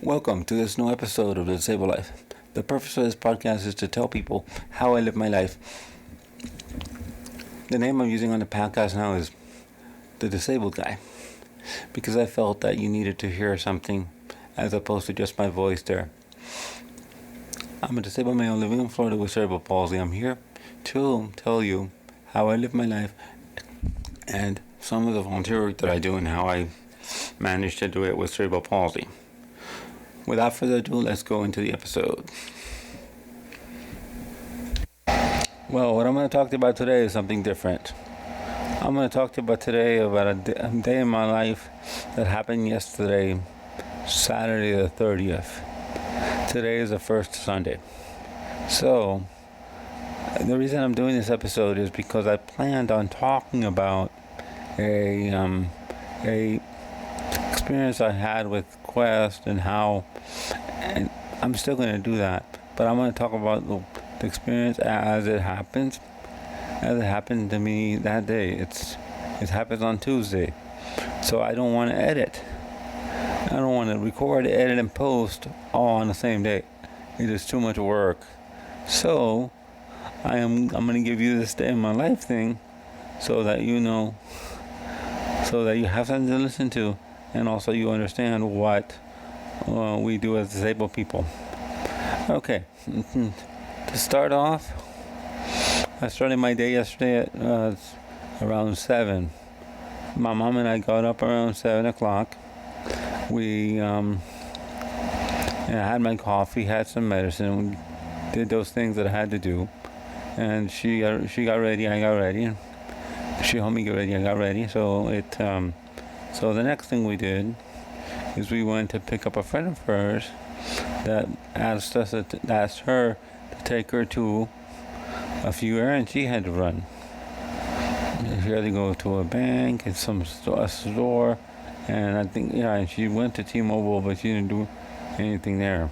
Welcome to this new episode of The Disabled Life. The purpose of this podcast is to tell people how I live my life. The name I'm using on the podcast now is The Disabled Guy, because I felt that you needed to hear something as opposed to just my voice there. I'm a disabled male living in Florida with cerebral palsy. I'm here to tell you how I live my life and some of the volunteer work that I do and how I manage to do it with cerebral palsy. Without further ado, let's go into the episode. Well, what I'm going to talk to you about today is something different. I'm going to talk to you about today about a day in my life that happened yesterday, Saturday the 30th. Today is the first Sunday. So, the reason I'm doing this episode is because I planned on talking about a experience I had with Quest and how, and I'm still going to do that, but I'm going to talk about the experience as it happened to me that day. It happens on Tuesday, so I don't want to edit. I don't want to record, edit, and post all on the same day. It is too much work. So I'm going to give you this day in my life thing, so that you know, so that you have something to listen to. And also you understand what we do as disabled people. Okay, to start off, I started my day yesterday at around 7. My mom and I got up around 7 o'clock. I had my coffee, had some medicine, we did those things that I had to do. And she got ready, I got ready. She helped me get ready, I got ready. So the next thing we did is we went to pick up a friend of hers that asked her to take her to a few errands she had to run. She had to go to a bank and a store, and I think and she went to T-Mobile, but she didn't do anything there.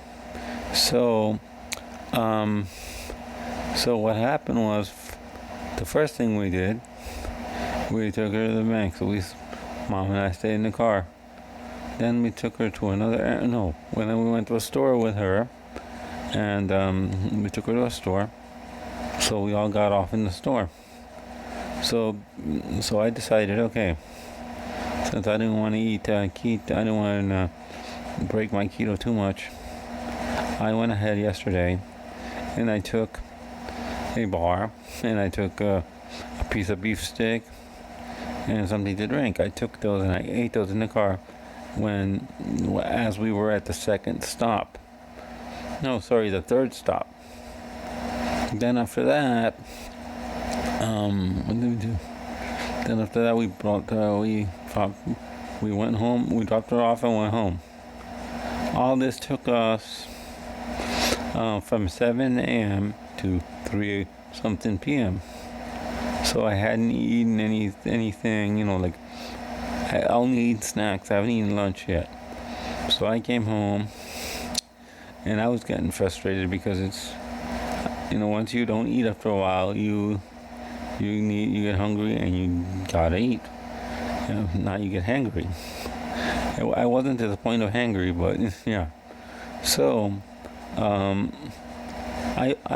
So what happened was, the first thing we did, we took her to the bank. So Mom and I stayed in the car. Then we took her to when we went to a store with her, and we took her to a store. So we all got off in the store. So I decided, okay, since I didn't want to eat keto, I didn't want to break my keto too much, I went ahead yesterday and I took a bar and I took a piece of beef stick and something to drink. I took those and I ate those in the car as we were at the second stop. No, sorry, the third stop. Then after that, what did we do? Then after that, we went home. We dropped her off and went home. All this took us from 7 a.m. to 3 something p.m. So I hadn't eaten anything, like I only eat snacks. I haven't eaten lunch yet. So I came home and I was getting frustrated because it's, once you don't eat after a while, you get hungry and you gotta eat. Now you get hangry. I wasn't to the point of hangry, but yeah. So I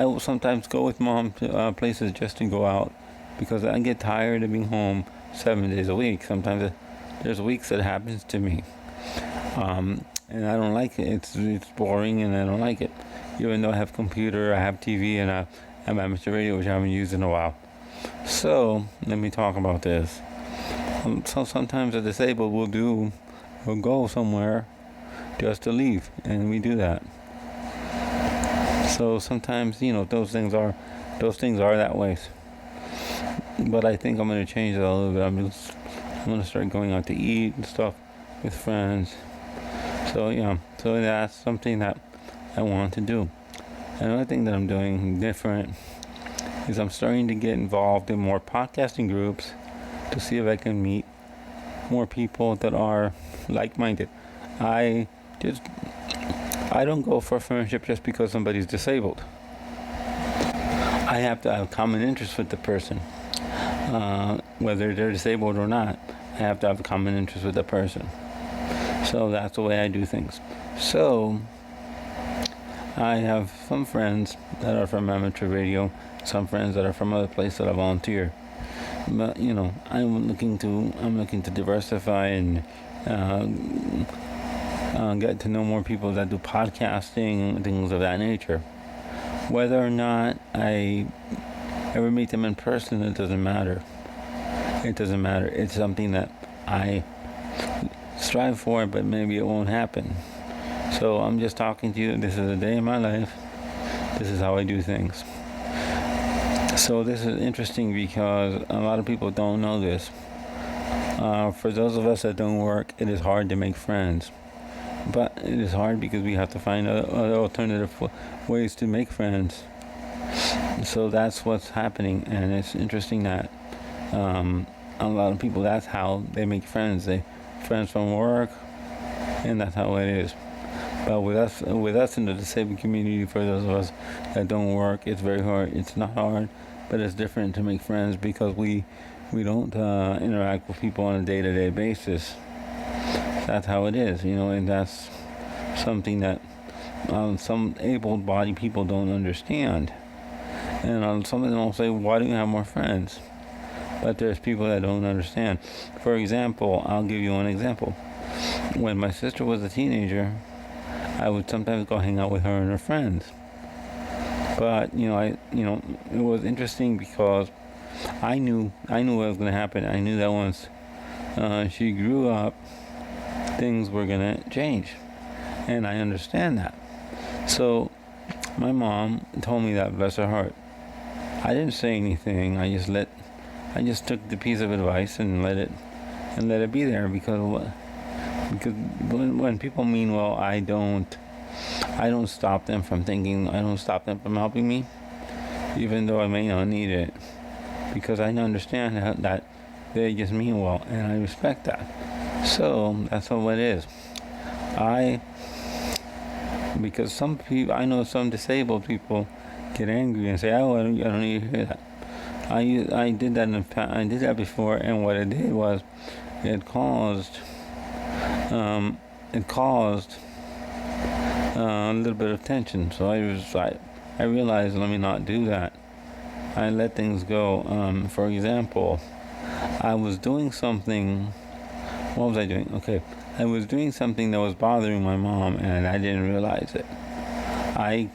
will sometimes go with Mom to places just to go out, because I get tired of being home 7 days a week. Sometimes there's weeks that happens to me, and I don't like it. It's boring, and I don't like it. Even though I have computer, I have TV, and I have amateur radio, which I haven't used in a while. So let me talk about this. So sometimes the disabled will go somewhere just to leave, and we do that. So sometimes those things are that way. But I think I'm going to change that a little bit. I'm going to start going out to eat and stuff with friends. So that's something that I want to do. Another thing that I'm doing different is I'm starting to get involved in more podcasting groups to see if I can meet more people that are like-minded. I don't go for friendship just because somebody's disabled. I have to have common interest with the person. Whether they're disabled or not, I have to have a common interest with the person. So that's the way I do things. So I have some friends that are from amateur radio, some friends that are from other places that I volunteer. But I'm looking to diversify and get to know more people that do podcasting and things of that nature. Whether or not I ever meet them in person, it doesn't matter. It doesn't matter. It's something that I strive for, but maybe it won't happen. So I'm just talking to you. This is a day in my life. This is how I do things. So this is interesting because a lot of people don't know this. For those of us that don't work, it is hard to make friends. But it is hard because we have to find other alternative ways to make friends. So that's what's happening, and it's interesting that a lot of people, that's how they make friends. They friends from work, and that's how it is. But with us in the disabled community, for those of us that don't work, it's very hard. It's not hard, but it's different to make friends because we don't interact with people on a day-to-day basis. That's how it is, and that's something that some able-bodied people don't understand. And some of them will say, why don't you have more friends? But there's people that don't understand. For example, I'll give you one example. When my sister was a teenager, I would sometimes go hang out with her and her friends. But it was interesting because I knew what was going to happen. I knew that once she grew up, things were going to change, and I understand that. So my mom told me that, bless her heart. I didn't say anything. I just took the piece of advice and let it be there because when people mean well, I don't stop them from thinking. I don't stop them from helping me, even though I may not need it, because I understand that they just mean well, and I respect that. So that's all it is. Because some people, I know some disabled people get angry and say, "Oh, I don't need to hear that." I did that in the past. I did that before, and what it did was, it caused a little bit of tension. So I realized, let me not do that. I let things go. For example, I was doing something. What was I doing? Okay, I was doing something that was bothering my mom, and I didn't realize it. I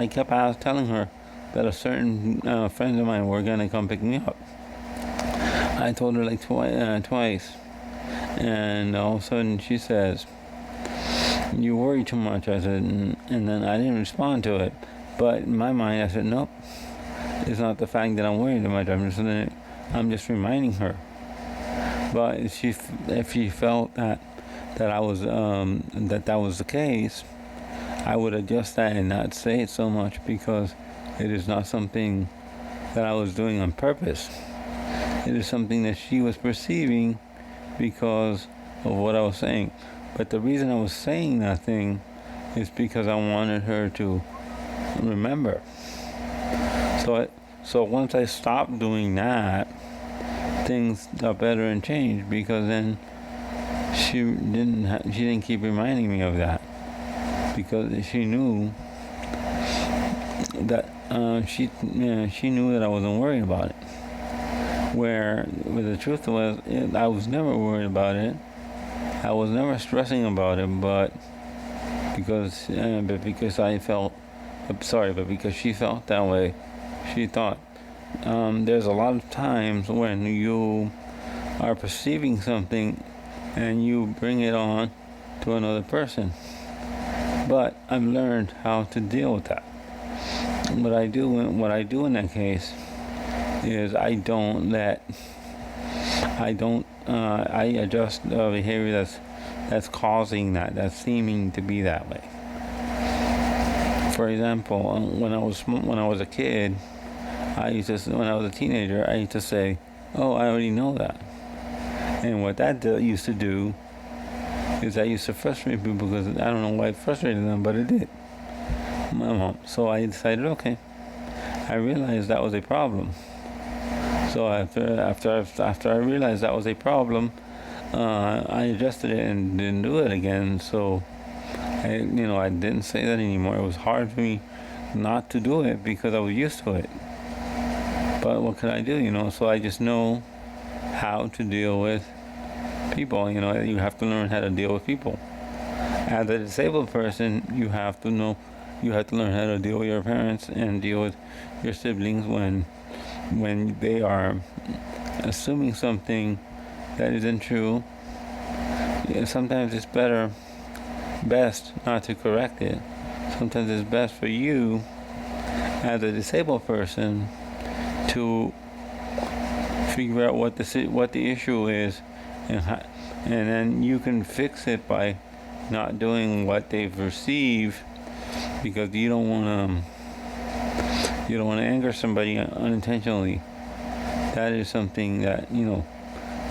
kept telling her that a certain friend of mine were gonna come pick me up. I told her like twice, and all of a sudden she says, "You worry too much." I said, and then I didn't respond to it. But in my mind, I said, "Nope, it's not the fact that I'm worried too much. I'm just reminding her." But if she felt that I was that was the case, I would adjust that and not say it so much, because it is not something that I was doing on purpose. It is something that she was perceiving because of what I was saying. But the reason I was saying that thing is because I wanted her to remember. So once I stopped doing that, things got better and changed, because then she didn't keep reminding me of that, because she knew that she knew that I wasn't worried about it. Where the truth was, I was never worried about it. I was never stressing about it, but because she felt that way, she thought. There's a lot of times when you are perceiving something and you bring it on to another person. But I've learned how to deal with that. What I do in that case is I adjust the behavior that's causing that's seeming to be that way. For example, when I was a kid, when I was a teenager, I used to say, "Oh, I already know that." And what that used to do is I used to frustrate people, because I don't know why it frustrated them, but it did. My mom. So I decided, okay, I realized that was a problem. So after I realized that was a problem, I adjusted it and didn't do it again. So I didn't say that anymore. It was hard for me not to do it because I was used to it. But what could I do? So I just know how to deal with people. You have to learn how to deal with people. As a disabled person, you have to learn how to deal with your parents and deal with your siblings when they are assuming something that isn't true. Sometimes it's best not to correct it. Sometimes it's best for you as a disabled person to figure out what the issue is, and then you can fix it by not doing what they've received, because you don't want to anger somebody unintentionally. That is something that you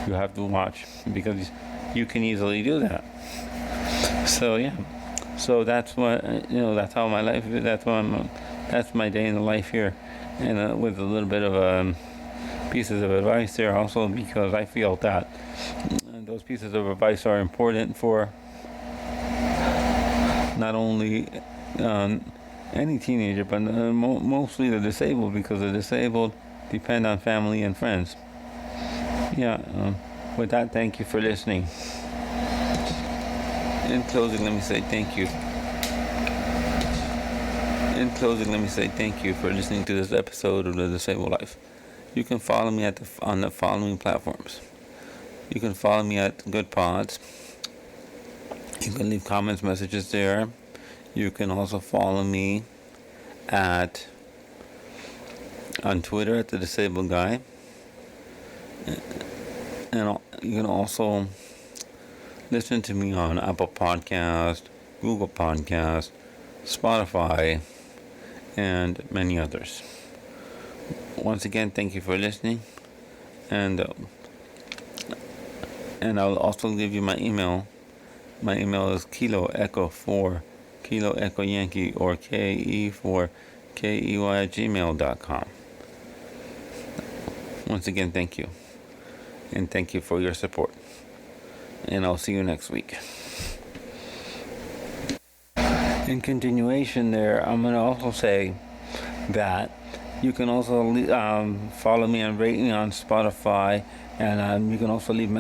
have to watch, because you can easily do that. So yeah, so that's what that's how my life is. That's my day in the life here, and with a little bit of pieces of advice there also, because I feel that those pieces of advice are important for not only any teenager, but mostly the disabled, because the disabled depend on family and friends. Yeah. With that, thank you for listening. In closing, let me say thank you. For listening to this episode of The Disabled Life. You can follow me on the following platforms. You can follow me at Good Pods. You can leave comments, messages there. You can also follow me on Twitter at The Disabled Guy. And you can also listen to me on Apple Podcast, Google Podcast, Spotify, and many others. Once again, thank you for listening, and I'll also give you my email. My email is Kilo Echo 4 Kilo Echo Yankee, or KE4KEY@gmail.com. Once again, thank you, and thank you for your support, and I'll see you next week. In continuation there, I'm going to also say that you can also follow me and rate me on Spotify, and you can also leave